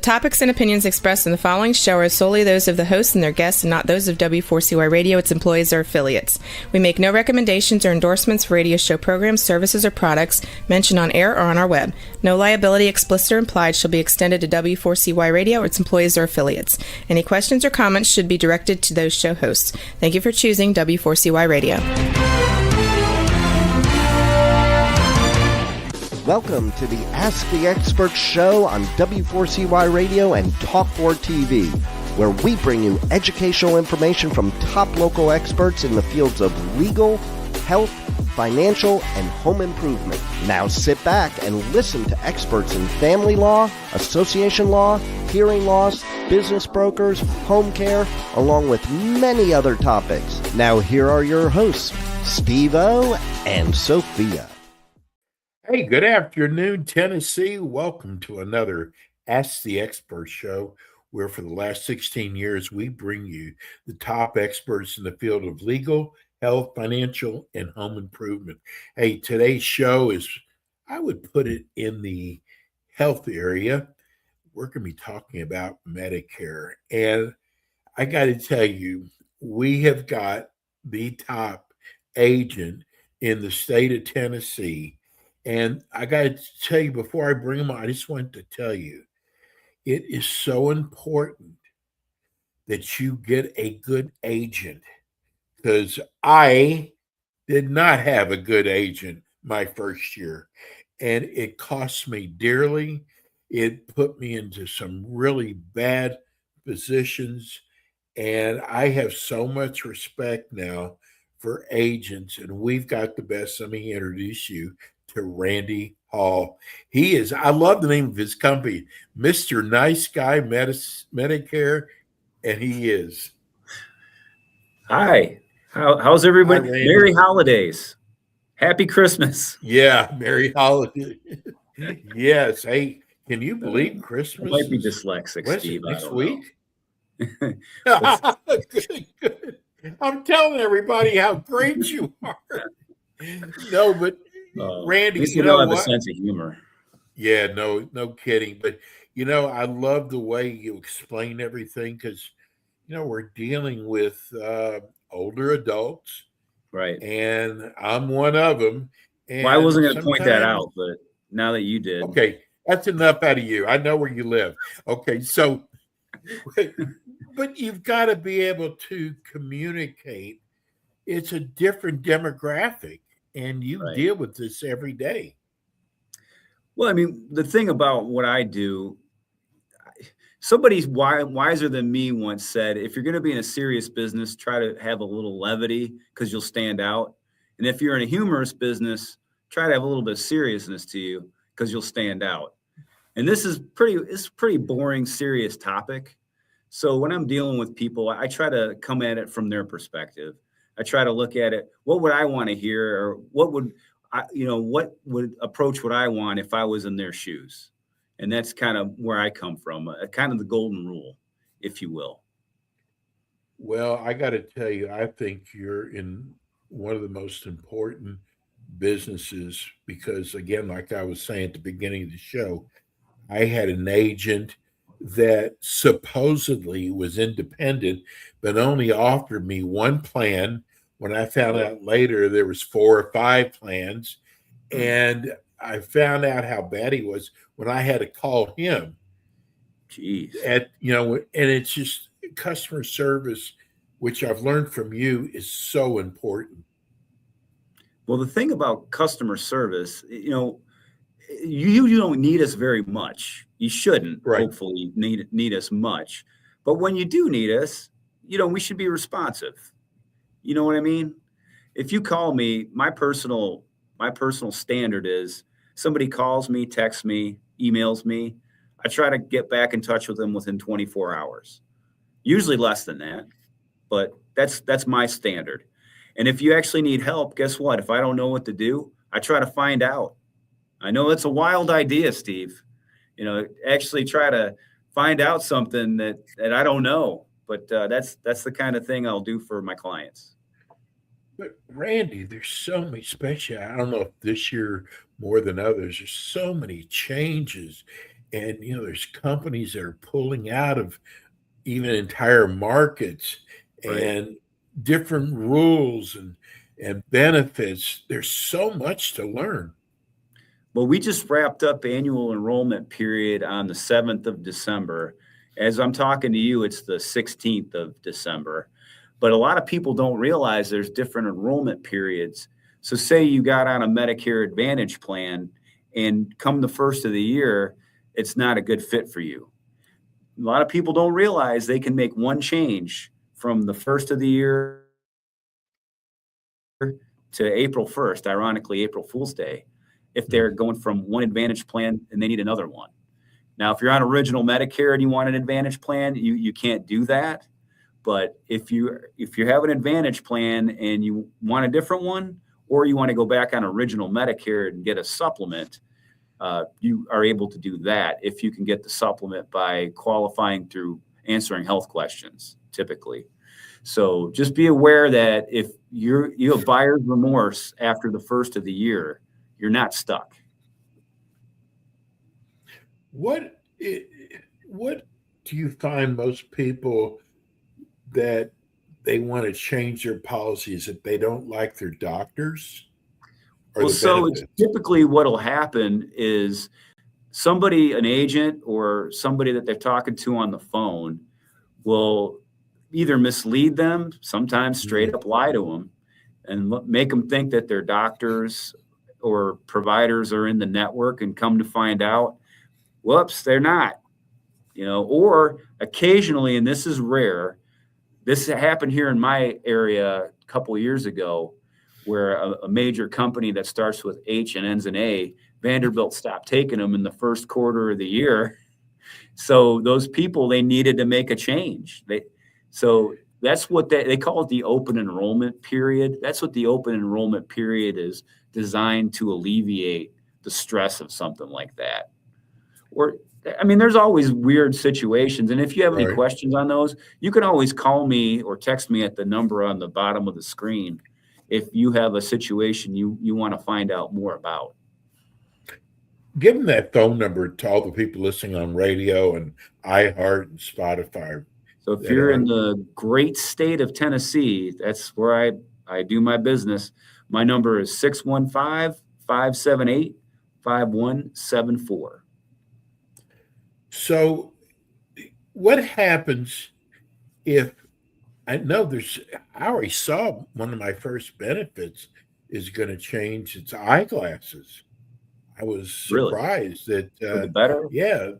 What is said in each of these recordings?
topics and opinions expressed in the following show are solely those of the hosts and their guests and not those of W4CY Radio, its employees, or affiliates. We make no recommendations or endorsements for radio show programs, services, or products mentioned on air or on our web. No liability, explicit or implied, shall be extended to W4CY Radio or its employees or affiliates. Any questions or comments should be directed to those show hosts. Thank you for choosing W4CY Radio. Welcome to the Ask the Expert show on W4CY Radio and Talk4 TV, where we bring you educational information from top local experts in the fields of legal, health, financial, and home improvement. Now sit back and listen to experts in family law, association law, hearing loss, business brokers, home care, along with many other topics. Now here are your hosts, Steve-O and Sophia. Hey, good afternoon, Tennessee. Welcome to another Ask the Expert show, where for the last 16 years, we bring you the top experts in the field of legal, health, financial, and home improvement. Hey, today's show is, I would put it in the health area. We're going to be talking about Medicare. And I got to tell you, we have got the top agent in the state of Tennessee. And I got to tell you, before I bring them on, I just want to tell you, it is so important that you get a good agent, because I did not have a good agent my first year, and it cost me dearly. It put me into some really bad positions, and I have so much respect now for agents, and we've got the best. Let me introduce you to Randy Hall. He is, I love the name of his company, Mr. Nice Guy Medicare, and he is. Hi, how's everybody? Hi, Merry holidays. Happy Christmas. Yeah, Merry Holiday. Yes. Hey, can you believe Christmas? I might be dyslexic, Steve. Next week? Good. I'm telling everybody how great you are. No, but Randy, at least you we know don't have what? a sense of humor. Yeah, no kidding. But, I love the way you explain everything, because, we're dealing with older adults. Right. And I'm one of them. And I wasn't going to point that out, but now that you did. Okay, that's enough out of you. I know where you live. Okay, so, but you've got to be able to communicate. It's a different demographic, and you deal with this every day. Well, I mean, the thing about what I do, somebody wiser than me once said, if you're going to be in a serious business, try to have a little levity because you'll stand out. And if you're in a humorous business, try to have a little bit of seriousness to you because you'll stand out. And this is pretty boring, serious topic. So when I'm dealing with people, I try to come at it from their perspective. I try to look at it. What would I want to hear, or what approach would I want if I was in their shoes? And that's kind of where I come from, kind of the golden rule, if you will. Well, I got to tell you, I think you're in one of the most important businesses because, again, like I was saying at the beginning of the show, I had an agent that supposedly was independent, but only offered me one plan. When I found out later there was 4 or 5 plans, and I found out how bad he was when I had to call him. Jeez. And it's just customer service, which I've learned from you, is so important. Well, the thing about customer service, you don't need us very much. You shouldn't, hopefully, need us much. But when you do need us, we should be responsive. You know what I mean? If you call me, my personal standard is somebody calls me, texts me, emails me, I try to get back in touch with them within 24 hours. Usually less than that, but that's my standard. And if you actually need help, guess what? If I don't know what to do, I try to find out. I know it's a wild idea, Steve. Actually try to find out something that I don't know. But that's the kind of thing I'll do for my clients. But Randy, there's so many, especially, I don't know if this year more than others, there's so many changes And, there's companies that are pulling out of even entire markets and different rules and benefits. There's so much to learn. Well, we just wrapped up annual enrollment period on the 7th of December. As I'm talking to you, it's the 16th of December. But a lot of people don't realize there's different enrollment periods. So say you got on a Medicare Advantage plan and come the first of the year, it's not a good fit for you. A lot of people don't realize they can make one change from the first of the year to April 1st, ironically, April Fool's Day, if they're going from one Advantage plan and they need another one. Now, if you're on original Medicare and you want an Advantage plan, you can't do that. But if you have an Advantage plan and you want a different one, or you want to go back on original Medicare and get a supplement, you are able to do that if you can get the supplement by qualifying through answering health questions, typically. So just be aware that if you have buyer's remorse after the first of the year, you're not stuck. What do you find most people that they want to change their policies if they don't like their doctors? Well, so it's typically what'll happen is somebody, an agent or somebody that they're talking to on the phone, will either mislead them, sometimes straight up lie to them, and make them think that their doctors or providers are in the network, and come to find out, whoops, they're not. Or occasionally, and this is rare, this happened here in my area a couple of years ago, where a major company that starts with H and ends in A, Vanderbilt stopped taking them in the first quarter of the year. So those people, they needed to make a change. So that's what they call it, the open enrollment period. That's what the open enrollment period is designed to alleviate the stress of something like that. There's always weird situations. And if you have any questions on those, you can always call me or text me at the number on the bottom of the screen if you have a situation you want to find out more about. Give them that phone number to all the people listening on radio and iHeart and Spotify. So if you're in the great state of Tennessee, that's where I do my business. My number is 615-578-5174. So what happens if, I already saw one of my first benefits is going to change its eyeglasses. I was surprised that, better? Yeah,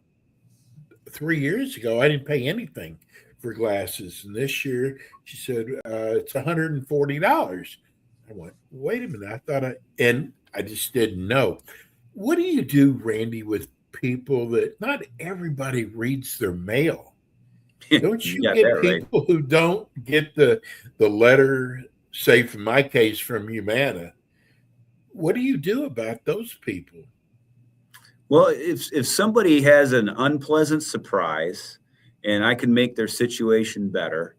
3 years ago, I didn't pay anything for glasses. And this year, she said, it's $140. I went, wait a minute. I just didn't know. What do you do, Randy, with people that not everybody reads their mail? Don't you get people who don't get the letter, say, in my case, from Humana? What do you do about those people? Well, if somebody has an unpleasant surprise and I can make their situation better,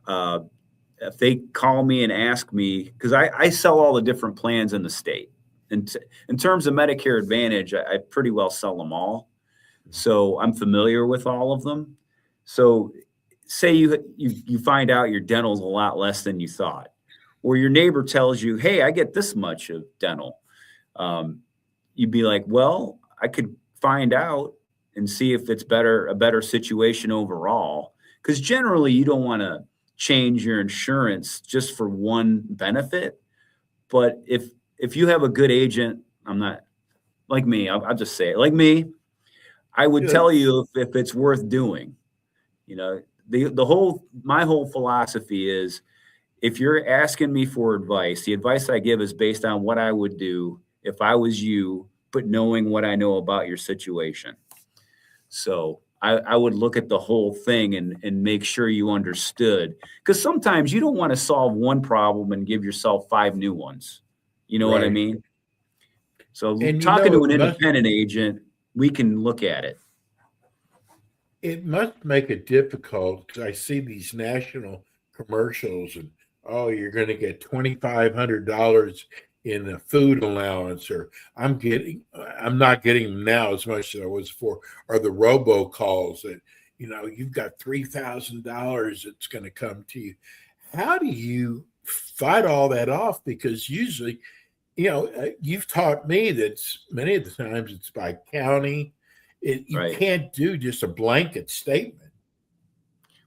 if they call me and ask me, because I sell all the different plans in the state. And in terms of Medicare Advantage, I pretty well sell them all. So I'm familiar with all of them. So say you find out your dental's a lot less than you thought, or your neighbor tells you, hey, I get this much of dental. You'd be like, well, I could find out and see if it's a better situation overall. Because generally you don't want to change your insurance just for one benefit. But if you have a good agent, I'm not like me, I'll just say it, like me, I would tell you if it's worth doing. My whole philosophy is, if you're asking me for advice, the advice I give is based on what I would do if I was you, but knowing what I know about your situation. So I would look at the whole thing and make sure you understood, because sometimes you don't want to solve one problem and give yourself 5 new ones. You know what I mean? So talking to an independent agent, we can look at it. It must make it difficult, because I see these national commercials and, you're going to get $2,500 in a food allowance, or I'm not getting them now as much as I was before, or the robocalls that, you've got $3,000 that's going to come to you. How do you fight all that off? Because usually, you've taught me that many of the times it's by county. You can't do just a blanket statement.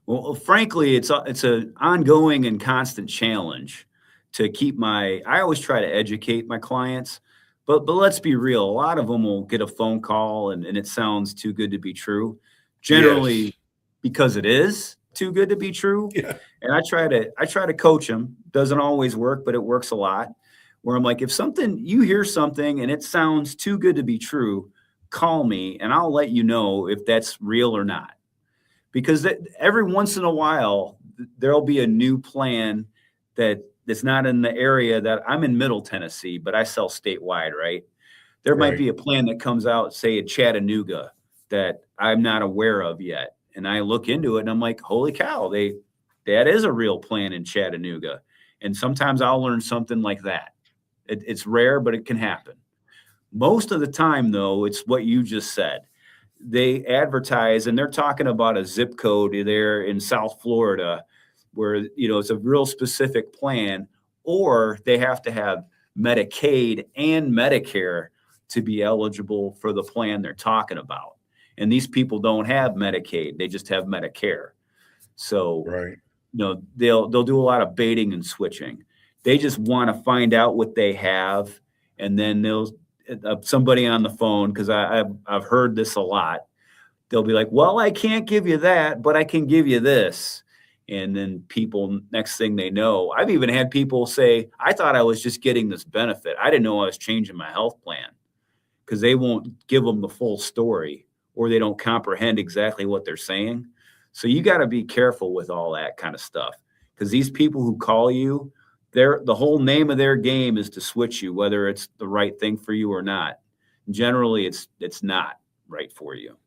Well, frankly, it's an ongoing and constant challenge to keep I always try to educate my clients, but let's be real. A lot of them will get a phone call and it sounds too good to be true. Generally, because it is too good to be true. Yeah. And I try to coach them. Doesn't always work, but it works a lot. Where I'm like, if you hear something and it sounds too good to be true, call me and I'll let you know if that's real or not. Because every once in a while, there'll be a new plan that's not in the area that I'm in Middle Tennessee, but I sell statewide, right? There might be a plan that comes out, say, in Chattanooga that I'm not aware of yet. And I look into it and I'm like, holy cow, that is a real plan in Chattanooga. And sometimes I'll learn something like that. It's rare, but it can happen. Most of the time, though, it's what you just said. They advertise and they're talking about a zip code there in South Florida where, it's a real specific plan, or they have to have Medicaid and Medicare to be eligible for the plan they're talking about. And these people don't have Medicaid. They just have Medicare. So, they'll do a lot of baiting and switching. They just want to find out what they have. And then somebody on the phone, because I've heard this a lot. They'll be like, well, I can't give you that, but I can give you this. And then people, next thing they know, I've even had people say, I thought I was just getting this benefit. I didn't know I was changing my health plan, because they won't give them the full story, or they don't comprehend exactly what they're saying. So you got to be careful with all that kind of stuff, because these people who call you, the whole name of their game is to switch you, whether it's the right thing for you or not. Generally, it's not right for you.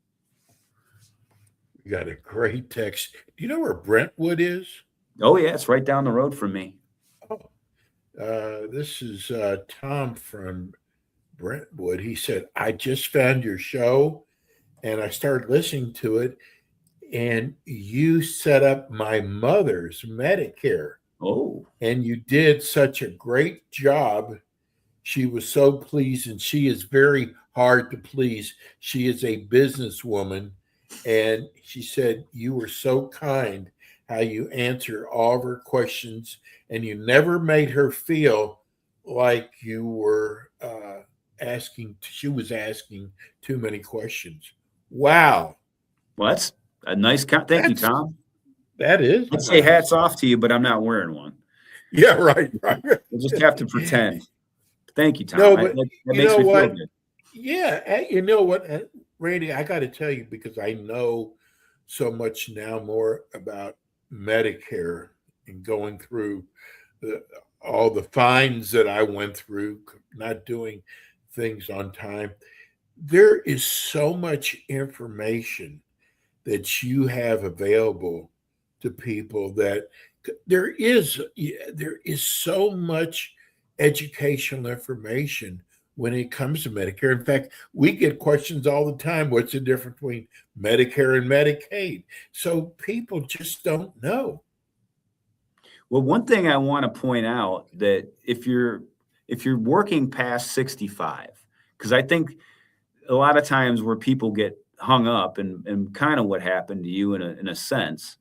You got a great text. Do you know where Brentwood is? Oh, yeah. It's right down the road from me. This is Tom from Brentwood. He said, I just found your show and I started listening to it, and you set up my mother's Medicare. Oh. And you did such a great job. She was so pleased, and she is very hard to please. She is a businesswoman, and she said you were so kind how you answered all of her questions, and you never made her feel like you were she was asking too many questions. Wow. Well, that's a nice thank you, Tom. That is. I'd say hats off to you, but I'm not wearing one. Yeah, right. We'll just have to pretend. Thank you, Tom. No, but that makes me feel good. Yeah, you know what, Randy, I got to tell you, because I know so much now more about Medicare and going through all the fines that I went through, not doing things on time. There is so much information that you have available to people that there is so much educational information when it comes to Medicare. In fact, we get questions all the time. What's the difference between Medicare and Medicaid? So people just don't know. Well, one thing I want to point out, that if you're working past 65, because I think a lot of times where people get hung up, and kind of what happened to you in a sense,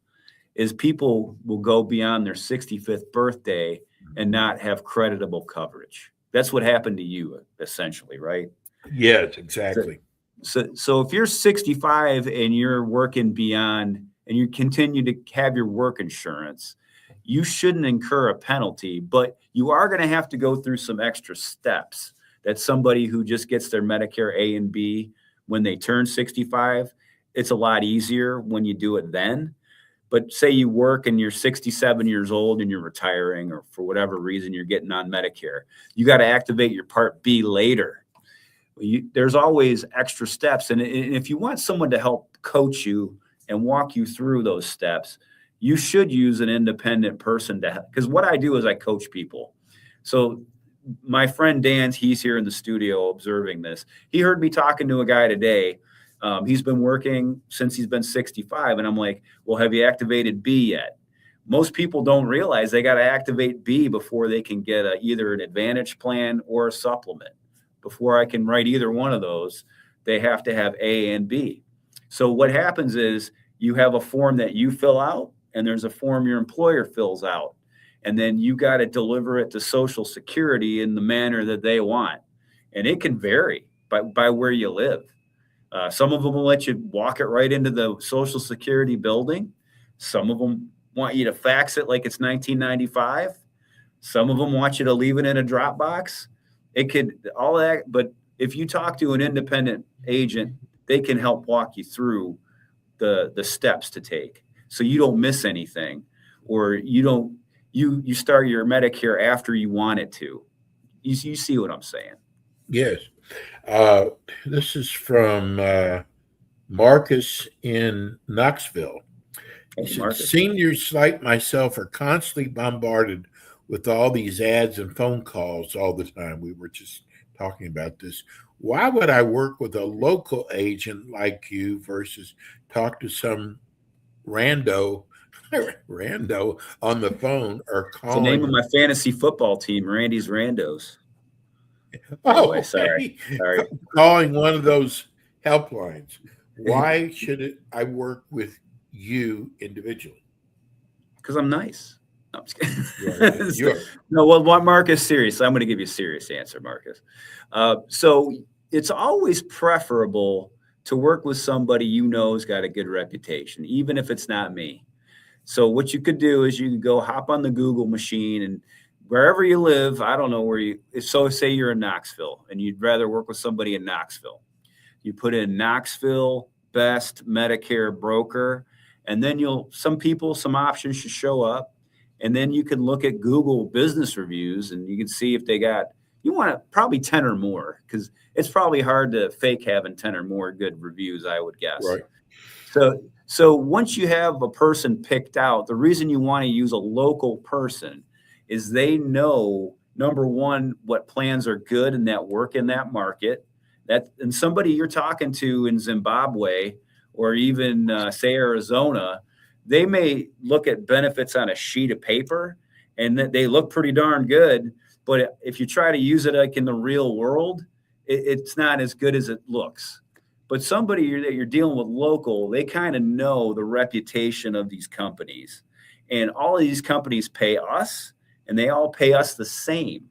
is people will go beyond their 65th birthday and not have creditable coverage. That's what happened to you, essentially, right? Yes, exactly. So if you're 65 and you're working beyond, and you continue to have your work insurance, you shouldn't incur a penalty, but you are going to have to go through some extra steps that somebody who just gets their Medicare A and B when they turn 65, it's a lot easier when you do it then. But say you work and you're 67 years old and you're retiring, or for whatever reason you're getting on Medicare, you got to activate your Part B later. There's always extra steps. And if you want someone to help coach you and walk you through those steps, you should use an independent person because what I do is I coach people. So my friend Dan, he's here in the studio observing this. He heard me talking to a guy today. He's been working since he's been 65. And I'm like, well, have you activated B yet? Most people don't realize they got to activate B before they can get either an advantage plan or a supplement. Before I can write either one of those, they have to have A and B. So what happens is you have a form that you fill out, and there's a form your employer fills out. And then you got to deliver it to Social Security in the manner that they want. And it can vary by where you live. Some of them will let you walk it right into the Social Security building. Some of them want you to fax it like it's 1995. Some of them want you to leave it in a Dropbox. It could all that. But if you talk to an independent agent, they can help walk you through the steps to take, so you don't miss anything, or you start your Medicare after you want it to. You see what I'm saying? Yes. This is from Marcus in Knoxville. He said, seniors like myself are constantly bombarded with all these ads and phone calls all the time. We were just talking about this. Why would I work with a local agent like you versus talk to some rando on the phone or calling? It's the name of my fantasy football team, Randy's Randos. Oh, anyway, sorry. Calling one of those helplines. Why should I work with you individually? Because I'm nice. No, I'm just kidding. No, well, Marcus, seriously, I'm going to give you a serious answer, Marcus. So it's always preferable to work with somebody you know has got a good reputation, even if it's not me. So what you could do is you could go hop on the Google machine, and wherever you live, I don't know where you, so say you're in Knoxville and you'd rather work with somebody in Knoxville. You put in Knoxville best Medicare broker, and then some options should show up. And then you can look at Google business reviews, and you can see if they got, you want probably 10 or more, because it's probably hard to fake having 10 or more good reviews, I would guess. Right. So once you have a person picked out, the reason you want to use a local person is they know, number one, what plans are good and that work in that market. And somebody you're talking to in Zimbabwe or even say Arizona, they may look at benefits on a sheet of paper and that they look pretty darn good. But if you try to use it like in the real world, it's not as good as it looks. But somebody that you're dealing with local, they kind of know the reputation of these companies. And all of these companies pay us, and they all pay us the same.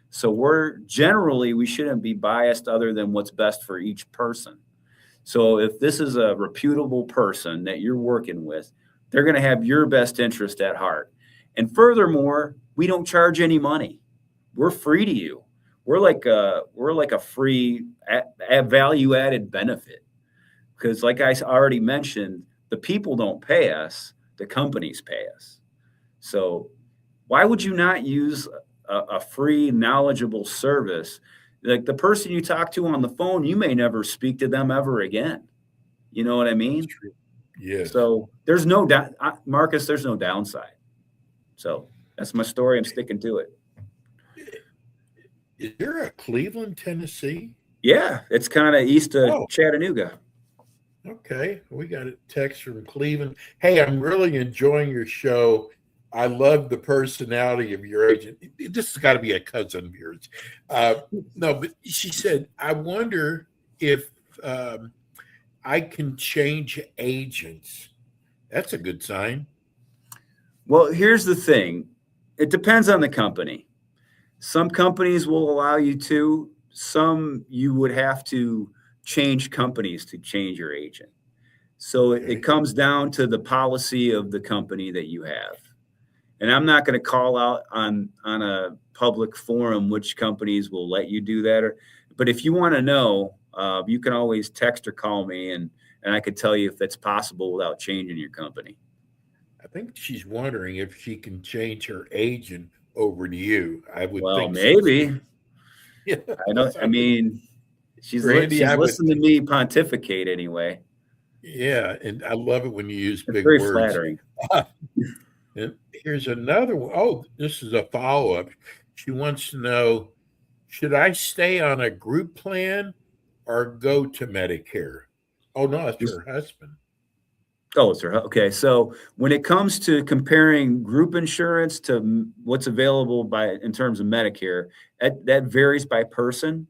So we shouldn't be biased other than what's best for each person. So if this is a reputable person that you're working with, they're going to have your best interest at heart. And furthermore, we don't charge any money. We're free to you. We're like a free value added benefit, because like I already mentioned, the people don't pay us, the companies pay us. So why would you not use a free, knowledgeable service? Like the person you talk to on the phone, you may never speak to them ever again. You know what I mean? Yeah. So there's Marcus, there's no downside. So that's my story. I'm sticking to it. Is there a Cleveland, Tennessee? Yeah, it's kind of east of Chattanooga. Okay, we got a text from Cleveland. Hey, I'm really enjoying your show. I love the personality of your agent. This has got to be a cousin of yours. No, but she said, I wonder if I can change agents. That's a good sign. Well, here's the thing. It depends on the company. Some companies will allow you to. Some you would have to change companies to change your agent. So it comes down to the policy of the company that you have. And I'm not going to call out on a public forum which companies will let you do that. But if you want to know, you can always text or call me, and I could tell you if that's possible without changing your company. I think she's wondering if she can change her agent over to you. I would think maybe. So. Yeah, I mean, she's listening to me pontificate anyway. Yeah, and I love it when you use big very words. Flattering. And here's another one. Oh, this is a follow-up. She wants to know, Should I stay on a group plan or go to Medicare? Oh, no, it's her husband. Oh, it's her. Okay. So when it comes to comparing group insurance to what's available in terms of Medicare, that varies by person.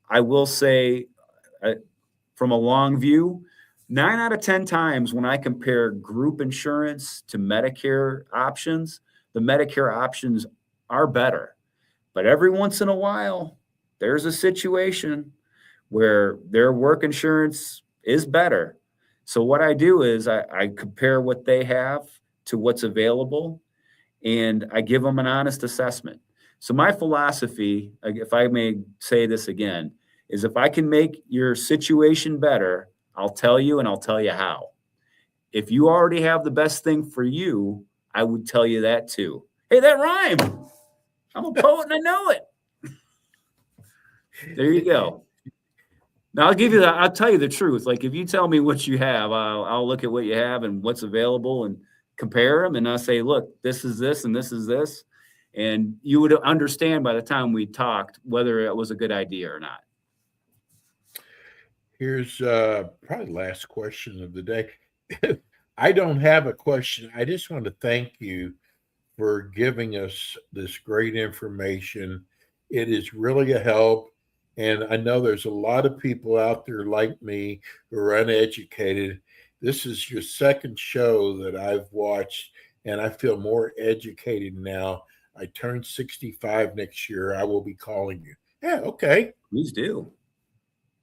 I will say, from a long view, 9 out of 10 times when I compare group insurance to Medicare options, the Medicare options are better. But every once in a while, there's a situation where their work insurance is better. So what I do is I compare what they have to what's available, and I give them an honest assessment. So my philosophy, if I may say this again, is if I can make your situation better, I'll tell you, and I'll tell you how. If you already have the best thing for you, I would tell you that too. Hey, that rhymed. I'm a poet and I know it. There you go. Now I'll tell you the truth. Like if you tell me what you have, I'll look at what you have and what's available and compare them. And I'll say, look, this is this and this is this. And you would understand by the time we talked whether it was a good idea or not. Here's probably the last question of the day. I don't have a question. I just want to thank you for giving us this great information. It is really a help. And I know there's a lot of people out there like me who are uneducated. This is your second show that I've watched, and I feel more educated now. I turn 65 next year. I will be calling you. Yeah, okay. Please do.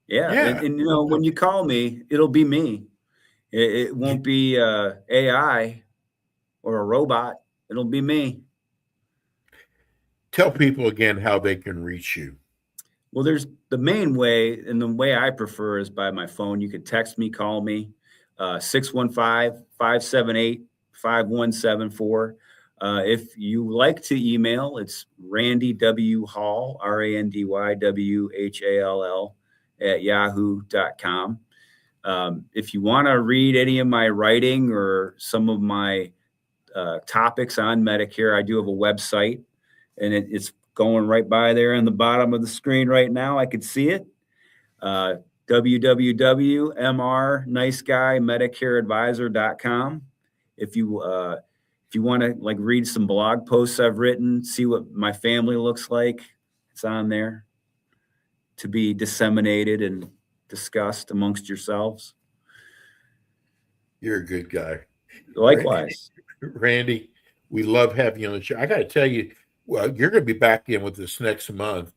Yeah. And you know, when you call me, it'll be me. It won't be AI or a robot. It'll be me. Tell people again how they can reach you. Well, there's the main way, and the way I prefer is by my phone. You could text me, call me, 615-578-5174. If you like to email, it's Randy W. Hall, RandyWHall @yahoo.com. If you want to read any of my writing or some of my topics on Medicare, I do have a website, and it's going right by there on the bottom of the screen right now. I could see it. www.mrniceguyMedicareAdvisor.com. If you want to like read some blog posts I've written, see what my family looks like, it's on there to be disseminated and discussed amongst yourselves. You're a good guy. Likewise. Randy, we love having you on the show. I got to tell you, well, you're going to be back in with us next month.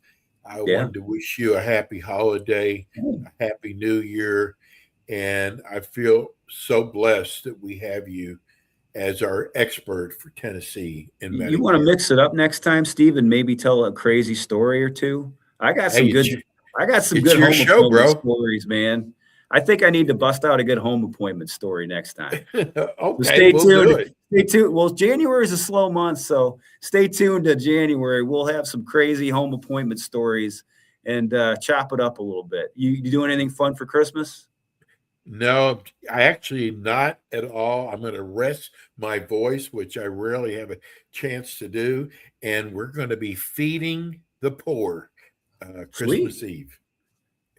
I wanted to wish you a happy holiday, a happy new year. And I feel so blessed that we have you as our expert for Tennessee in Medicare. You want to mix it up next time, Steve, and maybe tell a crazy story or two? I got some good home appointment stories, man. I think I need to bust out a good home appointment story next time. Okay, so stay tuned. Stay tuned. Well, January is a slow month, so stay tuned to January. We'll have some crazy home appointment stories and chop it up a little bit. You do anything fun for Christmas? No, I actually not at all. I'm going to rest my voice, which I rarely have a chance to do, and we're going to be feeding the poor Christmas Eve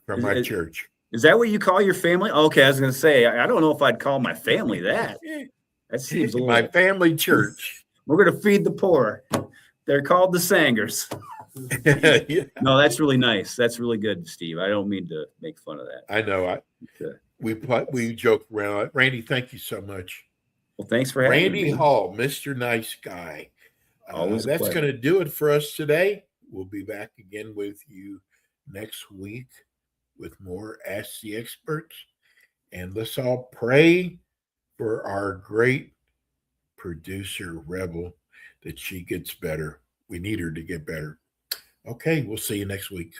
from my church. Is that what you call your family? Okay, I was going to say, I don't know if I'd call my family that. That seems a little... My family church. We're going to feed the poor. They're called the Sangers. Yeah. No, that's really nice. That's really good, Steve. I don't mean to make fun of that. I know. We joke around. Randy, thank you so much. Well, thanks for having me. Randy Hall, Mr. Nice Guy. That's going to do it for us today. We'll be back again with you next week with more Ask the Experts. And let's all pray for our great producer, Rebel, that she gets better. We need her to get better. Okay, we'll see you next week.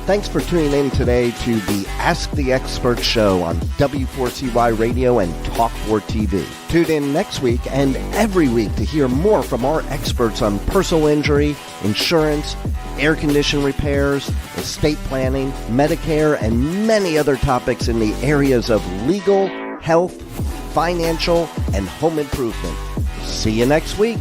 Thanks for tuning in today to the Ask the Expert show on W4CY Radio and Talk4 TV. Tune in next week and every week to hear more from our experts on personal injury, insurance, air condition repairs, estate planning, Medicare, and many other topics in the areas of legal, health, financial, and home improvement. See you next week.